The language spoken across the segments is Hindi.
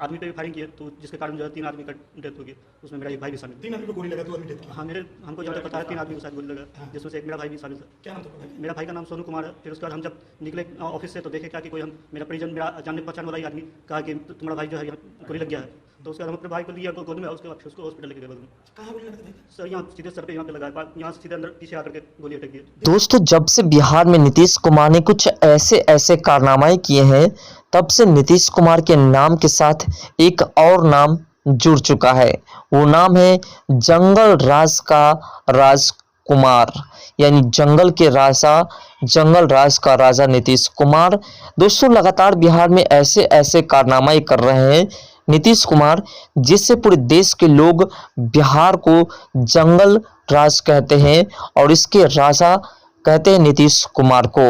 आदमी पे भी फायरिंग किए, तो जिसके कारण जो है 3 आदमी का डेथ हो गई, उसमें मेरा एक भाई भी शामिल था। 3 आदमी को गोली लगा, 2 आदमी डेथ किया। हाँ, हमको जहाँ तक पता है 3 आदमी को शायद गोली लगा, जिसमें से एक मेरा भाई भी शामिल था। क्या नाम था भाई? मेरा भाई का नाम सोनू कुमार है। फिर उसके बाद हम जब निकले ऑफिस से तो देखे क्या कि कोई मेरा परिजन, मेरा जानने पहचान वाला ही आदमी कहा कि तुम्हारा भाई जो है यहाँ गोली लग गया है। तो उसके बाद हम अपने भाई को लिया गोद में, उसके बाद उसको हॉस्पिटल लेके गए बगल में। कहाँ गोली लगा था? सर यहाँ सीधे सर पे यहाँ पे लगा है, यहाँ सीधे अंदर पीछे आकर के गोली अटक गई। दोस्तों, जब से बिहार में नीतीश कुमार ने कुछ ऐसे कारनामे किए हैं, तब से नीतीश कुमार के नाम के साथ एक और नाम जुड़ चुका है। वो नाम है जंगल राज का राजकुमार, यानी जंगल के राजा, जंगल राज का राजा नीतीश कुमार। दोस्तों, लगातार बिहार में ऐसे कारनामे कर रहे हैं नीतीश कुमार, जिससे पूरे देश के लोग बिहार को जंगल राज कहते हैं और इसके राजा कहते हैं नीतीश कुमार को।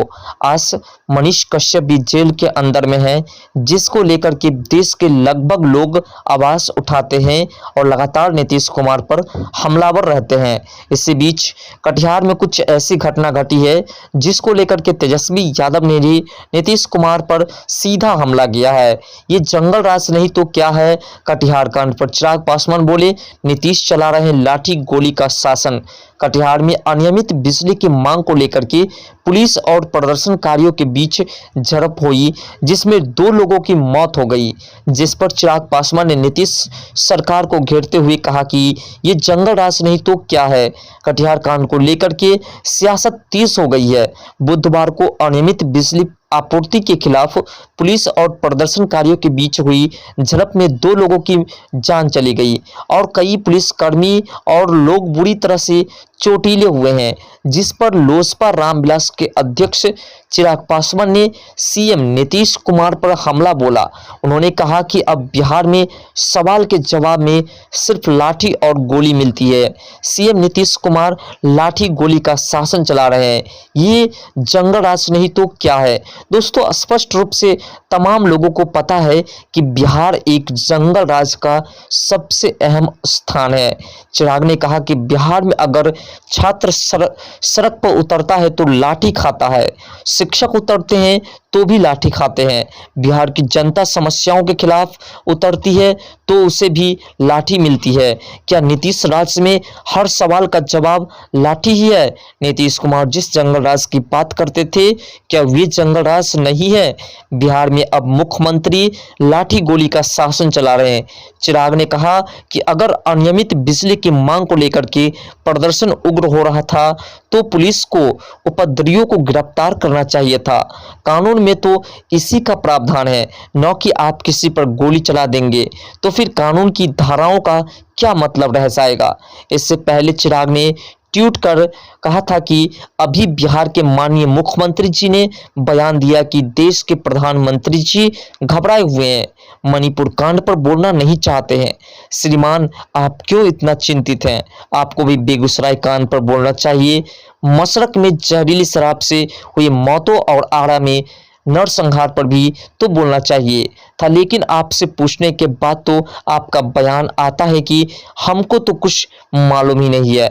आज मनीष कश्यप भी जेल के अंदर में है, जिसको लेकर के देश के लगभग लोग आवाज उठाते हैं और लगातार नीतीश कुमार पर हमलावर रहते हैं। इसी बीच कटिहार में कुछ ऐसी घटना घटी है, जिसको लेकर के तेजस्वी यादव ने भी नीतीश कुमार पर सीधा हमला किया है। ये जंगल राज नहीं तो क्या है। कटिहार कांड पर चिराग पासवान बोले, नीतीश चला रहे हैं लाठी गोली का शासन। कटिहार में अनियमित बिजली की मांग को लेकर के पुलिस और प्रदर्शनकारियों के बीच झड़प हुई, जिसमें 2 लोगों की मौत हो गई, जिस पर चिराग पासवान ने नीतीश सरकार को घेरते हुए कहा कि ये जंगल राज नहीं तो क्या है। कटिहार कांड को लेकर के सियासत तेज हो गई है। बुधवार को अनियमित बिजली आपूर्ति के खिलाफ पुलिस और प्रदर्शनकारियों के बीच हुई झड़प में 2 लोगों की जान चली गई और कई पुलिसकर्मी और लोग बुरी तरह से चोटिले हुए हैं, जिस पर लोजपा रामविलास के अध्यक्ष चिराग पासवान ने सीएम नीतीश कुमार पर हमला बोला। उन्होंने कहा कि अब बिहार में सवाल के जवाब में सिर्फ लाठी और गोली मिलती है। सीएम नीतीश कुमार लाठी गोली का शासन चला रहे हैं, ये जंगल राज नहीं तो क्या है। दोस्तों, स्पष्ट रूप से तमाम लोगों को पता है कि बिहार एक जंगल राज का सबसे अहम स्थान है। चिराग ने कहा कि बिहार में अगर छात्र सड़क पर उतरता है तो लाठी खाता है, शिक्षक उतरते हैं तो भी लाठी खाते हैं। बिहार की जनता समस्याओं के खिलाफ उतरती है तो उसे भी लाठी मिलती है। क्या नीतीश राज में हर सवाल का जवाब लाठी ही है? नीतीश कुमार जिस जंगल राज की बात करते थे, क्या वे जंगल राज नहीं है? बिहार में अब मुख्यमंत्री लाठी गोली का शासन चला रहे हैं। चिराग ने कहा कि अगर अनियमित बिजली की मांग को लेकर के प्रदर्शन उग्र हो रहा था तो पुलिस को उपद्रवियों को गिरफ्तार करना चाहिए था। कानून में तो इसी का प्रावधान है, न कि आप किसी पर गोली चला देंगे तो फिर कानून की धाराओं का क्या मतलब रह जाएगा। इससे पहले चिराग ने ट्वीट कर कहा था कि अभी बिहार के माननीय मुख्यमंत्री जी ने बयान दिया कि देश के प्रधानमंत्री जी घबराए हुए हैं, मणिपुर कांड पर बोलना नहीं चाहते हैं। श्रीमान, आप क्यों इतना चिंतित हैं? आपको भी बेगूसराय कांड पर बोलना चाहिए। मशरक में जहरीली शराब से हुई मौतों और आरा में नरसंहार पर भी तो बोलना चाहिए था, लेकिन आपसे पूछने के बाद तो आपका बयान आता है कि हमको तो कुछ मालूम ही नहीं है,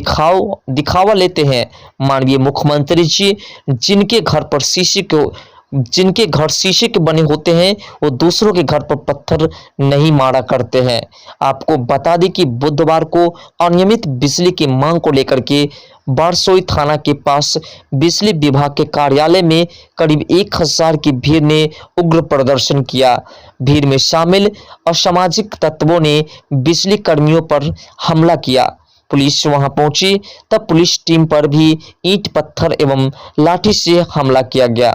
दिखावा लेते हैं। माननीय मुख्यमंत्री जी, जिनके घर शीशे के बने होते हैं, वो दूसरों के घर पर पत्थर नहीं मारा करते हैं। आपको बता दें कि बुधवार को अनियमित बिजली की मांग को लेकर के बारसोई थाना के पास बिजली विभाग के कार्यालय में करीब 1000 की भीड़ ने उग्र प्रदर्शन किया। भीड़ में शामिल असामाजिक तत्वों ने बिजली कर्मियों पर हमला किया। पुलिस वहां पहुंची तब पुलिस टीम पर भी ईंट पत्थर एवं लाठी से हमला किया गया।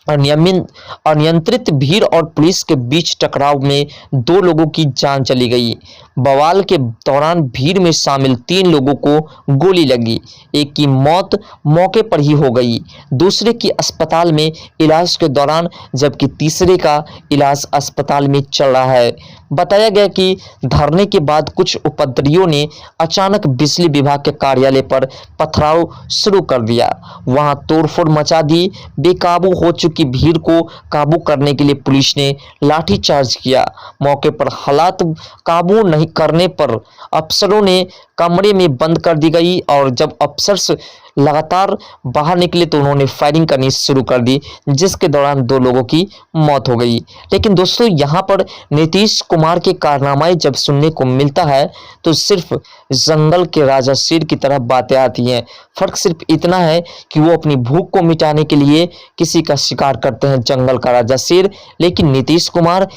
अनियंत्रित भीड़ और पुलिस के बीच टकराव में 2 लोगों की जान चली गई। बवाल के दौरान भीड़ में शामिल 3 लोगों को गोली लगी। एक की मौत मौके पर ही हो गई, दूसरे की अस्पताल में इलाज के दौरान, जबकि तीसरे का इलाज अस्पताल में चल रहा है। बताया गया कि धरने के बाद कुछ उपद्रवियों ने अचानक बिजली विभाग के कार्यालय पर पथराव शुरू कर दिया, वहां तोड़फोड़ मचा दी। बेकाबू हो चुकी भीड़ को काबू करने के लिए पुलिस ने लाठीचार्ज किया। मौके पर हालात काबू नहीं करने पर अफसरों ने कमरे में बंद कर दी गई और जब अफसर लगातार बाहर निकले तो उन्होंने फायरिंग करनी शुरू कर दी, जिसके दौरान 2 लोगों की मौत हो गई। लेकिन दोस्तों यहाँ पर नीतीश कुमार के कारनामे जब सुनने को मिलता है तो सिर्फ जंगल के राजा शेर की तरह बातें आती हैं। फर्क सिर्फ इतना है कि वो अपनी भूख को मिटाने के लिए किसी का शिकार करते हैं, जंगल का राजा शेर। लेकिन नीतीश कुमार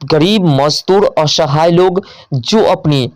गरीब, मजदूर, असहाय लोग जो अपनी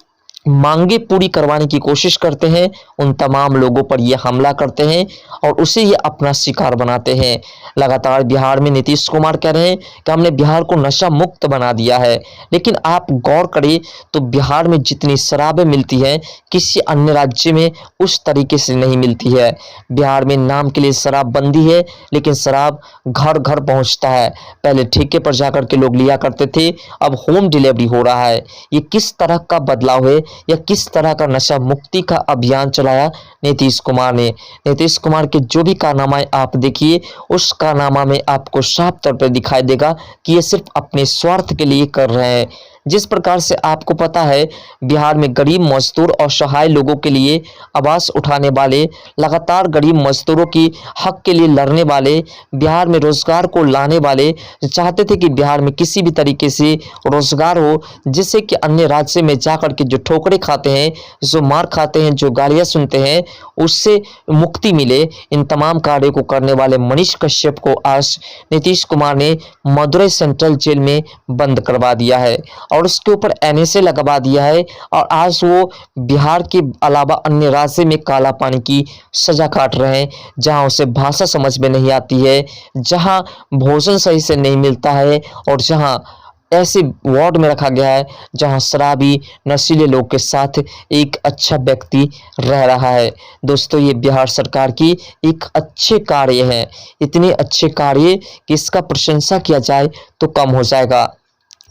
मांगे पूरी करवाने की कोशिश करते हैं, उन तमाम लोगों पर ये हमला करते हैं और उसे ये अपना शिकार बनाते हैं। लगातार बिहार में नीतीश कुमार कह रहे हैं कि हमने बिहार को नशा मुक्त बना दिया है, लेकिन आप गौर करें तो बिहार में जितनी शराबें मिलती हैं किसी अन्य राज्य में उस तरीके से नहीं मिलती है। बिहार में नाम के लिए शराब बंदी है, लेकिन शराब घर घर पहुंचता है। पहले ठेके पर जाकर के लोग लिया करते थे, अब होम डिलीवरी हो रहा है। ये किस तरह का बदलाव है या किस तरह का नशा मुक्ति का अभियान चलाया नीतीश कुमार ने। नीतीश कुमार के जो भी कारनामा आप देखिए, उस कारनामा में आपको साफ तौर पर दिखाई देगा कि ये सिर्फ अपने स्वार्थ के लिए कर रहे हैं। जिस प्रकार से आपको पता है बिहार में गरीब, मजदूर और सहाय लोगों के लिए आवाज उठाने वाले, लगातार गरीब मजदूरों की हक के लिए लड़ने वाले, बिहार में रोजगार को लाने वाले, चाहते थे कि बिहार में किसी भी तरीके से रोजगार हो, जिससे कि अन्य राज्य में जाकर के जो ठोकरें खाते हैं, जो मार खाते हैं, जो गालियां सुनते हैं, उससे मुक्ति मिले। इन तमाम कार्यों को करने वाले मनीष कश्यप को आज नीतीश कुमार ने मदुरई सेंट्रल जेल में बंद करवा दिया है और उसके ऊपर एनएसए लगवा दिया है और आज वो बिहार के अलावा अन्य राज्य में काला पानी की सजा काट रहे हैं, जहां उसे भाषा समझ में नहीं आती है, जहां भोजन सही से नहीं मिलता है और जहां ऐसे वार्ड में रखा गया है जहां शराबी, नशीले लोग के साथ एक अच्छा व्यक्ति रह रहा है। दोस्तों, ये बिहार सरकार की एक अच्छे कार्य है, इतने अच्छे कार्य कि इसका प्रशंसा किया जाए तो कम हो जाएगा,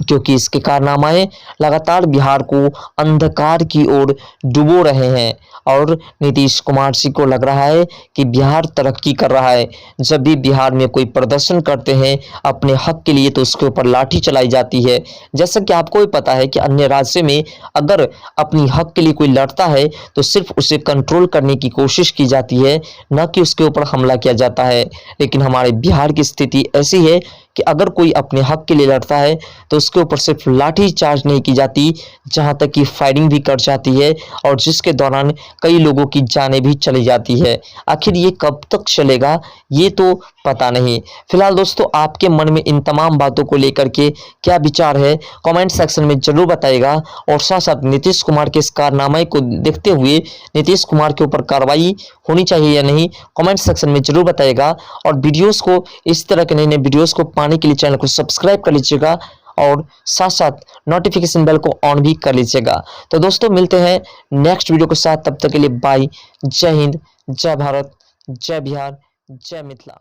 क्योंकि इसके कारनामे लगातार बिहार को अंधकार की ओर डुबो रहे हैं और नीतीश कुमार जी को लग रहा है कि बिहार तरक्की कर रहा है। जब भी बिहार में कोई प्रदर्शन करते हैं अपने हक के लिए तो उसके ऊपर लाठी चलाई जाती है। जैसा कि आपको भी पता है कि अन्य राज्य में अगर अपनी हक के लिए कोई लड़ता है तो सिर्फ उसे कंट्रोल करने की कोशिश की जाती है, न कि उसके ऊपर हमला किया जाता है। लेकिन हमारे बिहार की स्थिति ऐसी है कि अगर कोई अपने हक के लिए लड़ता है तो उसके ऊपर सिर्फ लाठी चार्ज नहीं की जाती, जहां तक कि फायरिंग भी कर जाती है और जिसके दौरान कई लोगों की जानें भी चली जाती है। आखिर ये कब तक चलेगा ये तो पता नहीं। फिलहाल दोस्तों, आपके मन में इन तमाम बातों को लेकर के क्या विचार है कमेंट सेक्शन में जरूर बताइएगा और साथ साथ नीतीश कुमार के इस कारनामे को देखते हुए नीतीश कुमार के ऊपर कार्रवाई होनी चाहिए या नहीं, कमेंट सेक्शन में जरूर बताइएगा। और वीडियोस को, इस तरह के नए नए वीडियोस को पाने के लिए चैनल को सब्सक्राइब कर लीजिएगा और साथ साथ नोटिफिकेशन बेल को ऑन भी कर लीजिएगा। तो दोस्तों, मिलते हैं नेक्स्ट वीडियो के साथ, तब तक के लिए बाय। जय हिंद, जय भारत, जय बिहार, जय मिथिला।